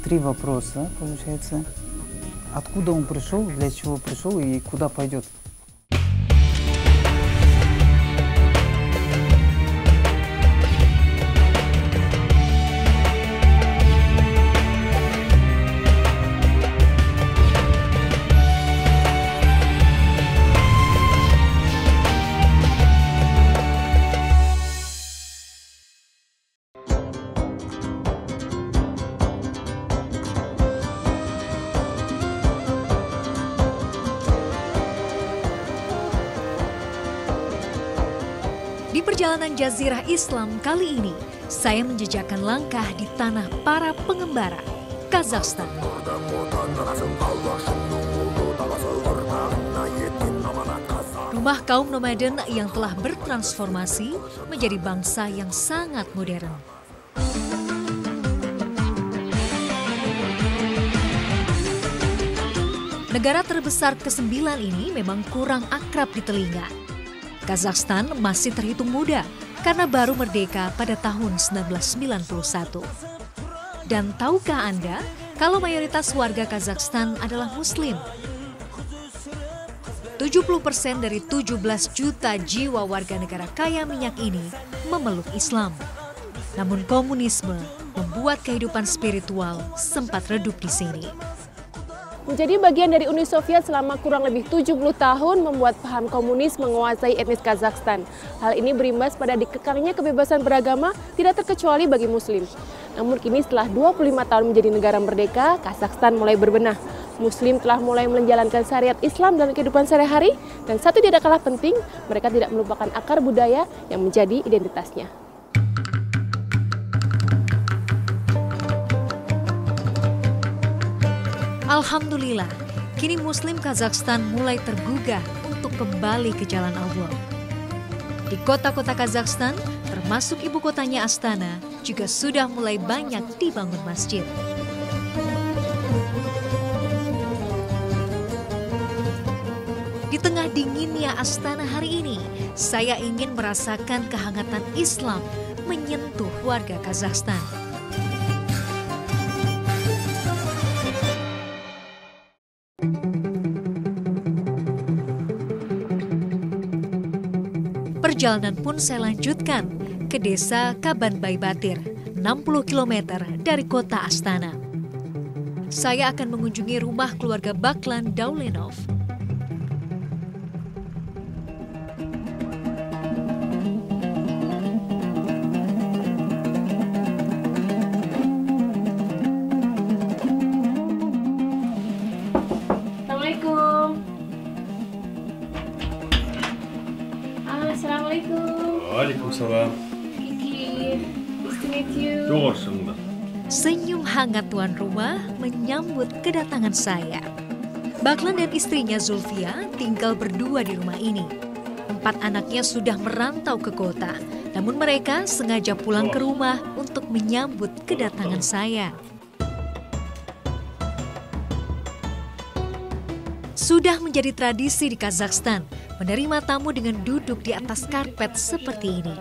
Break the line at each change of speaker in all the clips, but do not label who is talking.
три вопроса, получается. Откуда он пришел, для чего пришел и куда пойдет.
Di perjalanan Jazirah Islam kali ini, saya menjejakkan langkah di tanah para pengembara, Kazakhstan. Rumah kaum nomaden yang telah bertransformasi menjadi bangsa yang sangat modern. Negara terbesar ke-9 ini memang kurang akrab di telinga. Kazakhstan masih terhitung muda karena baru merdeka pada tahun 1991. Dan tahukah Anda kalau mayoritas warga Kazakhstan adalah Muslim? 70% dari 17 juta jiwa warga negara kaya minyak ini memeluk Islam. Namun komunisme membuat kehidupan spiritual sempat redup di sini.
Menjadi bagian dari Uni Soviet selama kurang lebih 70 tahun membuat paham komunis menguasai etnis Kazakhstan. Hal ini berimbas pada dikekalnya kebebasan beragama tidak terkecuali bagi Muslim. Namun kini setelah 25 tahun menjadi negara merdeka, Kazakhstan mulai berbenah. Muslim telah mulai menjalankan syariat Islam dalam kehidupan sehari-hari, dan satu tidak kalah penting, mereka tidak melupakan akar budaya yang menjadi identitasnya.
Alhamdulillah, kini Muslim Kazakhstan mulai tergugah untuk kembali ke jalan Allah. Di kota-kota Kazakhstan, termasuk ibu kotanya Astana, juga sudah mulai banyak dibangun masjid. Di tengah dinginnya Astana hari ini, saya ingin merasakan kehangatan Islam menyentuh warga Kazakhstan. Perjalanan pun saya lanjutkan ke desa Kabanbaybatir, 60 km dari kota Astana. Saya akan mengunjungi rumah keluarga Baklan Daulenov.
Assalamualaikum. Assalamualaikum.
Waalaikumsalam.
Kiki, nice to meet you.
Senyum hangat tuan rumah menyambut kedatangan saya. Baklan dan istrinya Zulfia tinggal berdua di rumah ini. 4 anaknya sudah merantau ke kota, namun mereka sengaja pulang ke rumah untuk menyambut kedatangan saya. Sudah menjadi tradisi di Kazakhstan menerima tamu dengan duduk di atas karpet seperti ini.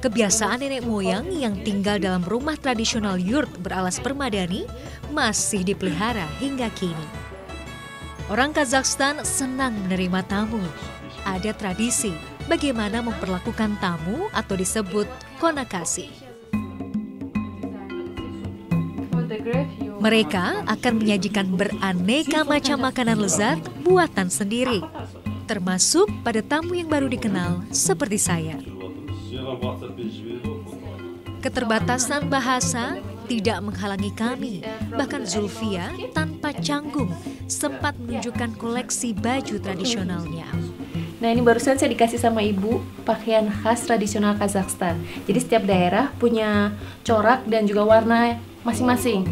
Kebiasaan nenek moyang yang tinggal dalam rumah tradisional yurt beralas permadani masih dipelihara hingga kini. Orang Kazakhstan senang menerima tamu. Ada tradisi bagaimana memperlakukan tamu atau disebut konakasi. Mereka akan menyajikan beraneka macam makanan lezat buatan sendiri, termasuk pada tamu yang baru dikenal seperti saya. Keterbatasan bahasa tidak menghalangi kami, bahkan Zulfia tanpa canggung sempat menunjukkan koleksi baju tradisionalnya.
Nah, ini barusan saya dikasih sama ibu pakaian khas tradisional Kazakhstan. Jadi setiap daerah punya corak dan juga warna masing-masing.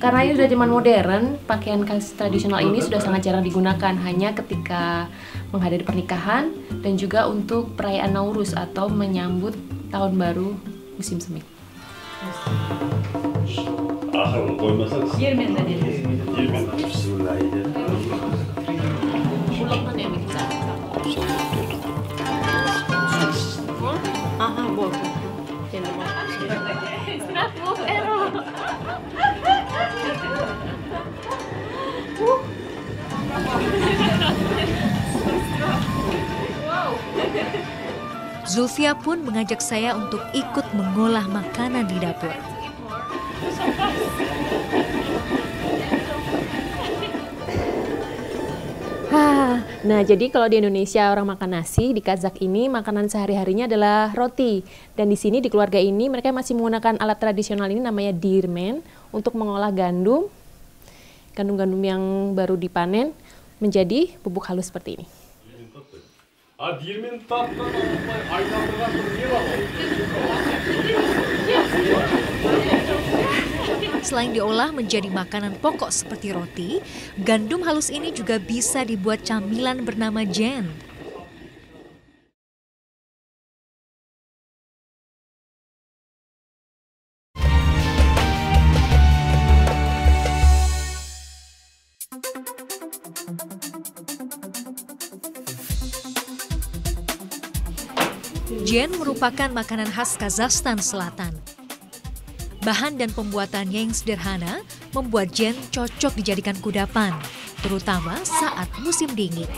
Karena ini sudah zaman modern, pakaian khas tradisional ini sudah sangat jarang digunakan, hanya ketika menghadiri pernikahan dan juga untuk perayaan Nauruz atau menyambut tahun baru musim semi.
Zulfia pun mengajak saya untuk ikut mengolah makanan di dapur.
Nah, jadi kalau di Indonesia orang makan nasi, di Kazakh ini makanan sehari-harinya adalah roti. Dan di sini di keluarga ini mereka masih menggunakan alat tradisional ini namanya dirmen untuk mengolah gandum yang baru dipanen menjadi bubuk halus seperti ini.
Selain diolah menjadi makanan pokok seperti roti, gandum halus ini juga bisa dibuat camilan bernama jen. Jen merupakan makanan khas Kazakhstan Selatan. Bahan dan pembuatannya yang sederhana membuat jen cocok dijadikan kudapan, terutama saat musim dingin.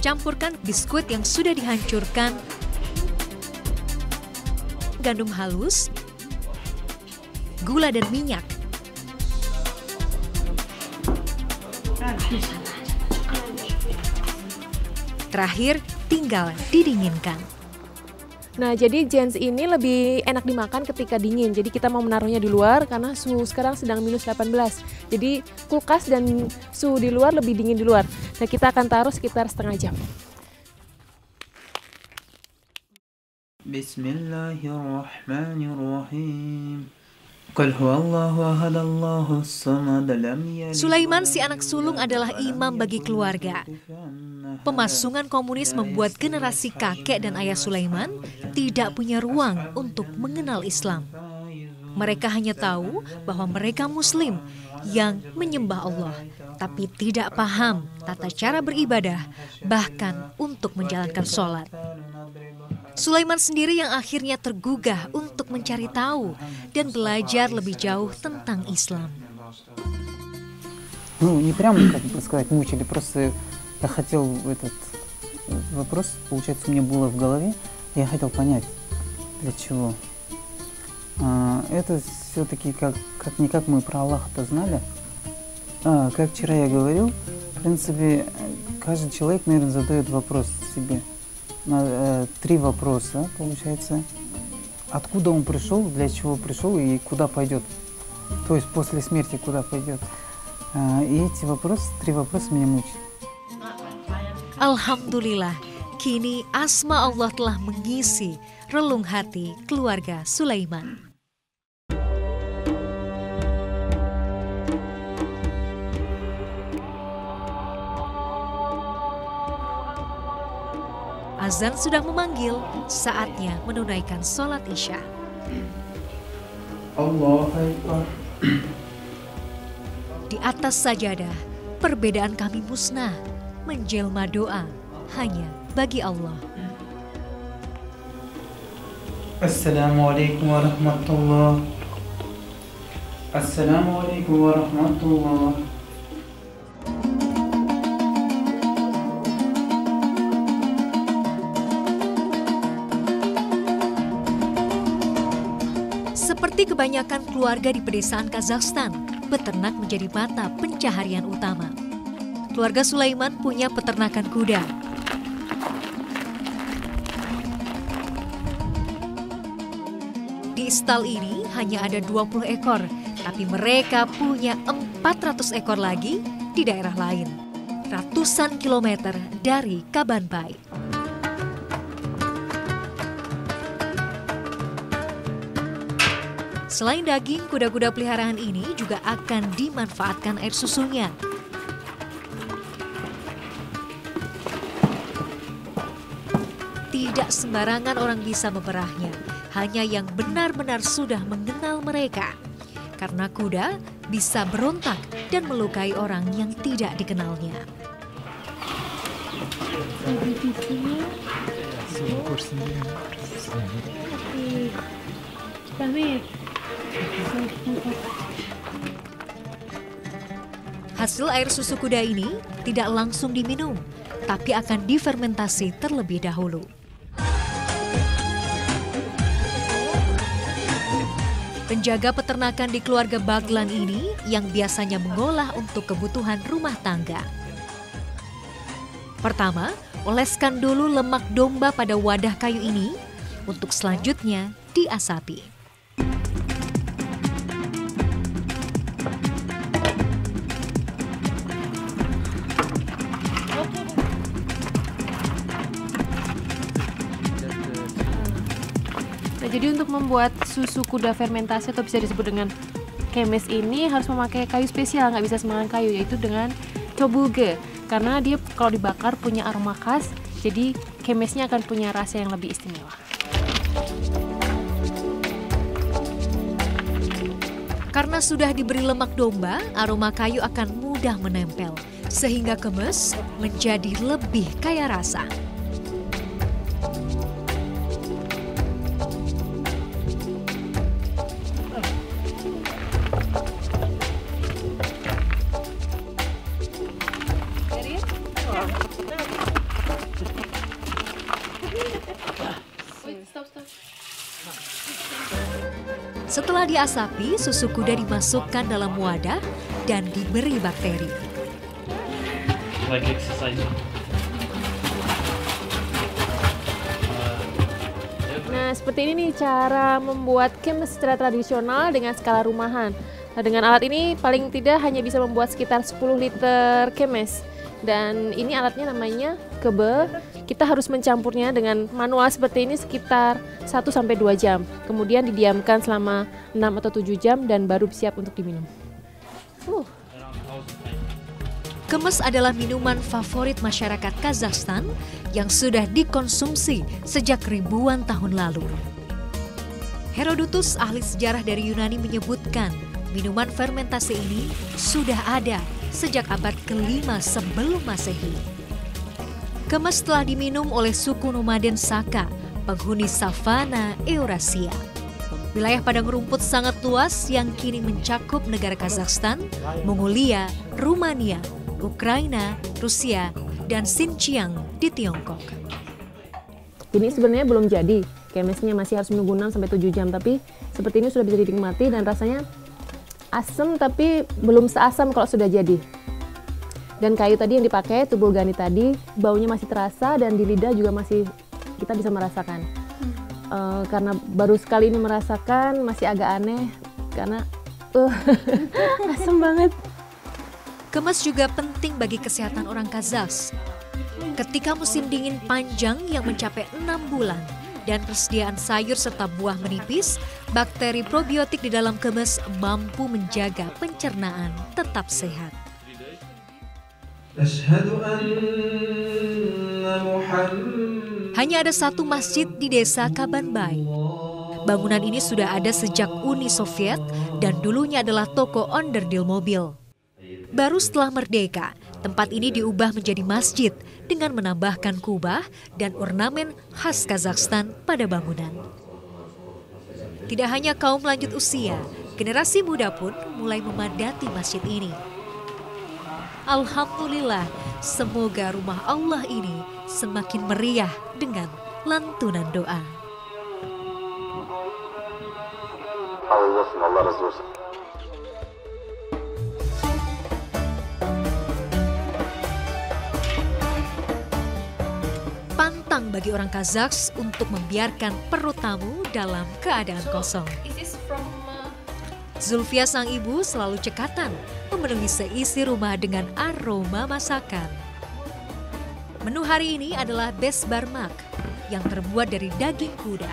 Campurkan biskuit yang sudah dihancurkan, gandum halus, gula dan minyak. Terakhir, tinggal didinginkan.
Nah, jadi jens ini lebih enak dimakan ketika dingin. Jadi kita mau menaruhnya di luar karena suhu sekarang sedang minus 18. Jadi kulkas dan suhu di luar lebih dingin di luar. Nah, kita akan taruh sekitar setengah jam.
Bismillahirrahmanirrahim.
Sulaiman, si anak sulung, adalah imam bagi keluarga. Pemasungan komunis membuat generasi kakek dan ayah Sulaiman tidak punya ruang untuk mengenal Islam. Mereka hanya tahu bahwa mereka Muslim yang menyembah Allah, tapi tidak paham tata cara beribadah, bahkan untuk menjalankan sholat. Sulaiman sendiri yang akhirnya tergugah untuk mencari tahu dan belajar lebih jauh tentang Islam.
Ну, не прямо, как бы сказать, мучили, просто я хотел этот вопрос, получается, у меня было в голове, я хотел понять, для чего. Это все-таки как-никак мы про Аллаха-то знали. Как вчера я говорил, в принципе, каждый человек, наверное, задает вопрос себе. Три вопроса, получается. Откуда он пришел, для чего пришел и куда пойдет. То есть после смерти куда пойдет. И эти вопросы, три вопроса меня мучают.
Alhamdulillah, kini asma Allah telah mengisi relung hati keluarga Sulaiman. Azan sudah memanggil, saatnya menunaikan sholat Isya.
Allahu Akbar.
Di atas sajadah, perbedaan kami musnah, menjelma doa hanya bagi Allah.
Assalamualaikum warahmatullahi wabarakatuh. Assalamualaikum warahmatullahi wabarakatuh.
Seperti kebanyakan keluarga di pedesaan Kazakhstan, beternak menjadi mata pencaharian utama. Keluarga Sulaiman punya peternakan kuda. Di istal ini hanya ada 20 ekor, tapi mereka punya 400 ekor lagi di daerah lain, ratusan kilometer dari Kabanpai. Selain daging, kuda-kuda peliharaan ini juga akan dimanfaatkan air susunya. Tidak sembarangan orang bisa memerahnya, hanya yang benar-benar sudah mengenal mereka. Karena kuda bisa berontak dan melukai orang yang tidak dikenalnya. Hasil air susu kuda ini tidak langsung diminum, tapi akan difermentasi terlebih dahulu. Penjaga peternakan di keluarga Baglan ini yang biasanya mengolah untuk kebutuhan rumah tangga. Pertama, oleskan dulu lemak domba pada wadah kayu ini untuk selanjutnya diasapi.
Nah, jadi untuk membuat susu kuda fermentasi atau bisa disebut dengan kemes ini harus memakai kayu spesial, nggak bisa sembarang kayu, yaitu dengan cobuge. Karena dia kalau dibakar punya aroma khas, jadi kemesnya akan punya rasa yang lebih istimewa.
Karena sudah diberi lemak domba, aroma kayu akan mudah menempel, sehingga kemes menjadi lebih kaya rasa. Setelah diasapi, susu kuda dimasukkan dalam wadah dan diberi bakteri.
Nah, seperti ini nih cara membuat kemes secara tradisional dengan skala rumahan. Nah, dengan alat ini paling tidak hanya bisa membuat sekitar 10 liter kemes. Dan ini alatnya namanya kebe. Kita harus mencampurnya dengan manual seperti ini sekitar 1-2 jam. Kemudian didiamkan selama 6 atau 7 jam dan baru siap untuk diminum.
Kemes adalah minuman favorit masyarakat Kazakhstan yang sudah dikonsumsi sejak ribuan tahun lalu. Herodotus, ahli sejarah dari Yunani, menyebutkan minuman fermentasi ini sudah ada sejak abad ke-5 sebelum Masehi. Kemes telah diminum oleh suku nomaden Saka, penghuni savana Eurasia. Wilayah padang rumput sangat luas yang kini mencakup negara Kazakhstan, Mongolia, Rumania, Ukraina, Rusia, dan Xinjiang di Tiongkok.
Ini sebenarnya belum jadi, kemesnya masih harus menunggu 6-7 jam, tapi seperti ini sudah bisa dinikmati dan rasanya asam tapi belum seasam kalau sudah jadi. Dan kayu tadi yang dipakai, tubul gani tadi, baunya masih terasa dan di lidah juga masih kita bisa merasakan. Karena baru sekali ini merasakan, masih agak aneh karena asam banget.
Kemes juga penting bagi kesehatan orang Kazakh. Ketika musim dingin panjang yang mencapai 6 bulan dan persediaan sayur serta buah menipis, bakteri probiotik di dalam kemes mampu menjaga pencernaan tetap sehat. Hanya ada satu masjid di desa Kabanbai. Bangunan ini sudah ada sejak Uni Soviet dan dulunya adalah toko onderdil mobil. Baru setelah merdeka, tempat ini diubah menjadi masjid dengan menambahkan kubah dan ornamen khas Kazakhstan pada bangunan. Tidak hanya kaum lanjut usia, generasi muda pun mulai memadati masjid ini. Alhamdulillah, semoga rumah Allah ini semakin meriah dengan lantunan doa.
Allah razı olsun.
Pantang bagi orang Kazakh untuk membiarkan perut tamu dalam keadaan kosong. Zulfia sang ibu selalu cekatan memenuhi seisi rumah dengan aroma masakan. Menu hari ini adalah besbarmak yang terbuat dari daging kuda.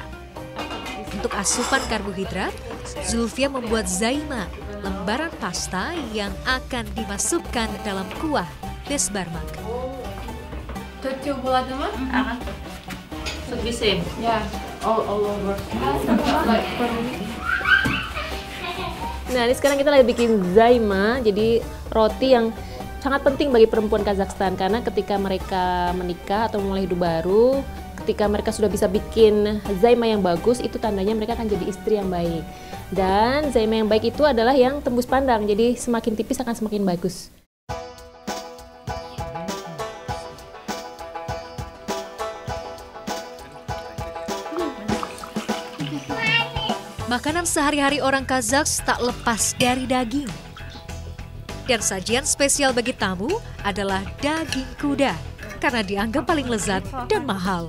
Untuk asupan karbohidrat, Zulfia membuat zaima, lembaran pasta yang akan dimasukkan dalam kuah besbarmak.
Nah, ini sekarang kita lagi bikin zaima, jadi roti yang sangat penting bagi perempuan Kazakhstan karena ketika mereka menikah atau mulai hidup baru, ketika mereka sudah bisa bikin zaima yang bagus, itu tandanya mereka akan jadi istri yang baik. Dan zaima yang baik itu adalah yang tembus pandang, jadi semakin tipis akan semakin bagus.
Makanan sehari-hari orang Kazakh tak lepas dari daging. Dan sajian spesial bagi tamu adalah daging kuda, karena dianggap paling lezat dan mahal.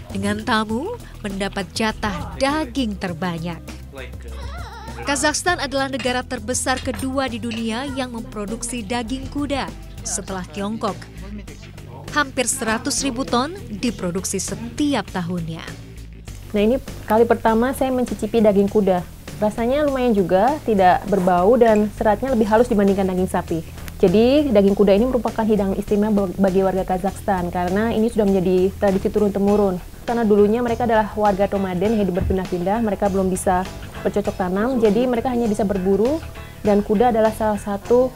Dengan tamu mendapat jatah daging terbanyak. Kazakhstan adalah negara terbesar kedua di dunia yang memproduksi daging kuda setelah Tiongkok. Hampir 100.000 ton diproduksi setiap tahunnya.
Nah, ini kali pertama saya mencicipi daging kuda. Rasanya lumayan juga, tidak berbau dan seratnya lebih halus dibandingkan daging sapi. Jadi daging kuda ini merupakan hidangan istimewa bagi warga Kazakhstan karena ini sudah menjadi tradisi turun-temurun. Karena dulunya mereka adalah warga nomaden yang hidup berpindah-pindah, mereka belum bisa bercocok tanam, jadi mereka hanya bisa berburu dan kuda adalah salah satu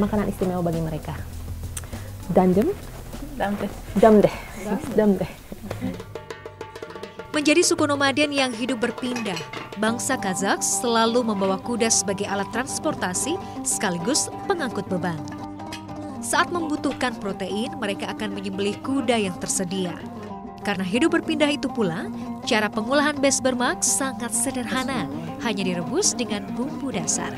makanan istimewa bagi mereka. Danjem? Damdeh.
Menjadi suku nomaden yang hidup berpindah, bangsa Kazakh selalu membawa kuda sebagai alat transportasi sekaligus pengangkut beban. Saat membutuhkan protein, mereka akan menyembelih kuda yang tersedia. Karena hidup berpindah itu pula, cara pengolahan besbermak sangat sederhana, hanya direbus dengan bumbu dasar.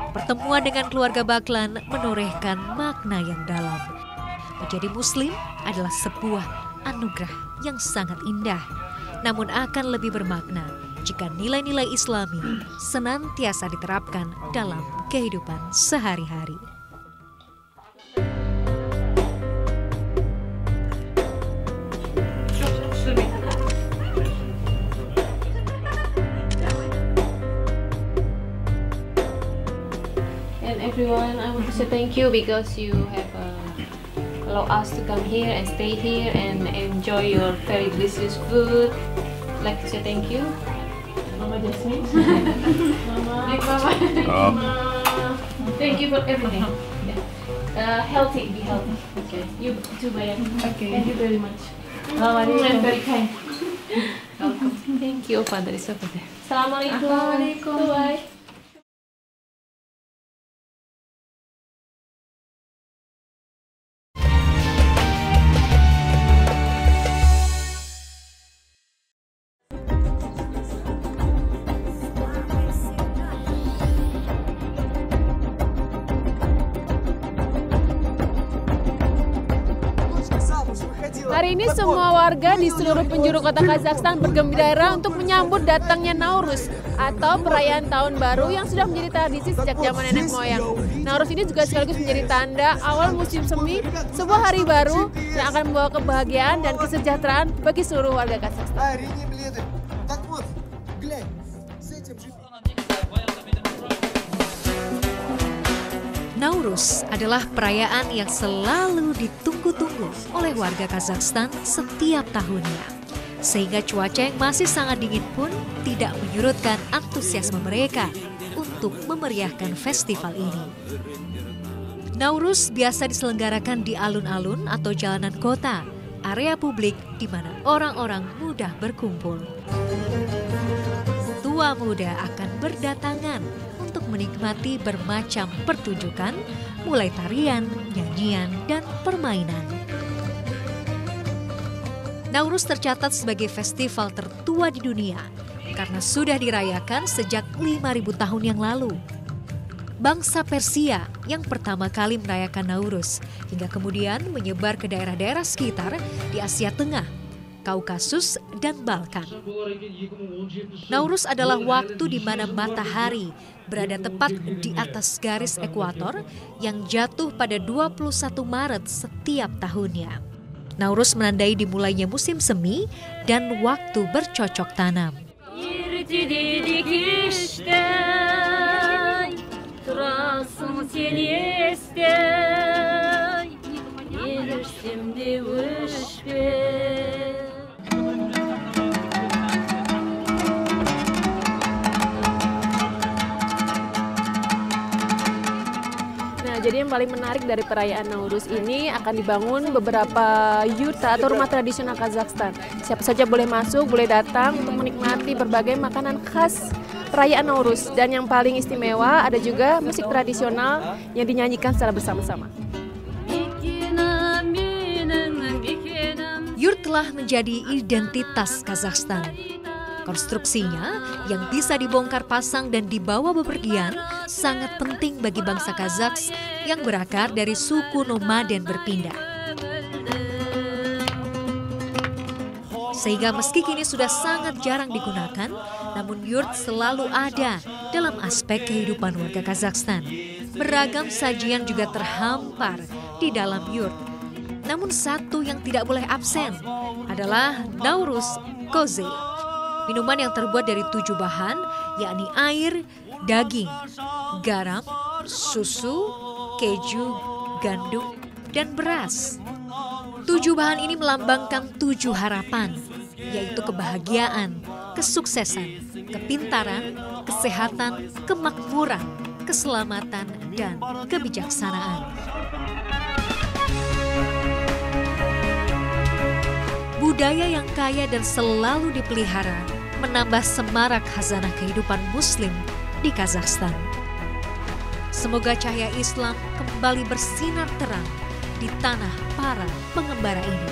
Pertemuan dengan keluarga Baklan menorehkan makna yang dalam. Menjadi Muslim adalah sebuah anugerah yang sangat indah, namun akan lebih bermakna jika nilai-nilai Islami senantiasa diterapkan dalam kehidupan sehari-hari.
And everyone, I want to say thank you because you have allowed us to come here and stay here and enjoy your very delicious food. I'd like to say thank you, Mama Jasmine, Mama. Thank you for everything. Healthy, be healthy. Okay. You too, Bayan. Okay. Thank you very much. And very kind. Welcome. Thank you, Father. Assalamualaikum. Bye. Hari ini semua warga di seluruh penjuru kota Kazakhstan bergembira untuk menyambut datangnya Nauruz atau perayaan tahun baru yang sudah menjadi tradisi sejak zaman nenek moyang. Nauruz ini juga sekaligus menjadi tanda awal musim semi, sebuah hari baru yang akan membawa kebahagiaan dan kesejahteraan bagi seluruh warga Kazakhstan.
Nauruz adalah perayaan yang selalu ditunggu-tunggu oleh warga Kazakhstan setiap tahunnya. Sehingga cuaca yang masih sangat dingin pun tidak menyurutkan antusiasme mereka untuk memeriahkan festival ini. Nauruz biasa diselenggarakan di alun-alun atau jalanan kota, area publik di mana orang-orang mudah berkumpul. Tua muda akan berdatangan untuk menikmati bermacam pertunjukan, mulai tarian, nyanyian, dan permainan. Nauruz tercatat sebagai festival tertua di dunia karena sudah dirayakan sejak 5.000 tahun yang lalu. Bangsa Persia yang pertama kali merayakan Nauruz hingga kemudian menyebar ke daerah-daerah sekitar di Asia Tengah, Kaukasus, dan Balkan. Nauruz adalah waktu di mana matahari berada tepat di atas garis ekuator yang jatuh pada 21 Maret setiap tahunnya. Nauruz menandai dimulainya musim semi dan waktu bercocok tanam.
yang paling menarik dari perayaan Nowruz ini akan dibangun beberapa yurta atau rumah tradisional Kazakhstan. Siapa saja boleh masuk, boleh datang untuk menikmati berbagai makanan khas perayaan Nowruz. Dan yang paling istimewa ada juga musik tradisional yang dinyanyikan secara bersama-sama.
Yurt telah menjadi identitas Kazakhstan. Konstruksinya yang bisa dibongkar pasang dan dibawa bepergian sangat penting bagi bangsa Kazaks yang berakar dari suku nomaden berpindah. Sehingga meski kini sudah sangat jarang digunakan, namun yurt selalu ada dalam aspek kehidupan warga Kazakhstan. Beragam sajian juga terhampar di dalam yurt. Namun satu yang tidak boleh absen adalah Nowruz Koze. Minuman yang terbuat dari 7 bahan, yakni air, daging, garam, susu, keju, gandum, dan beras. 7 bahan ini melambangkan 7 harapan, yaitu kebahagiaan, kesuksesan, kepintaran, kesehatan, kemakmuran, keselamatan, dan kebijaksanaan. Budaya yang kaya dan selalu dipelihara menambah semarak khazanah kehidupan Muslim di Kazakhstan. Semoga cahaya Islam kembali bersinar terang di tanah para pengembara ini.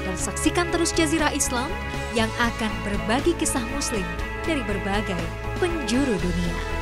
Dan saksikan terus Jazirah Islam yang akan berbagi kisah Muslim dari berbagai penjuru dunia.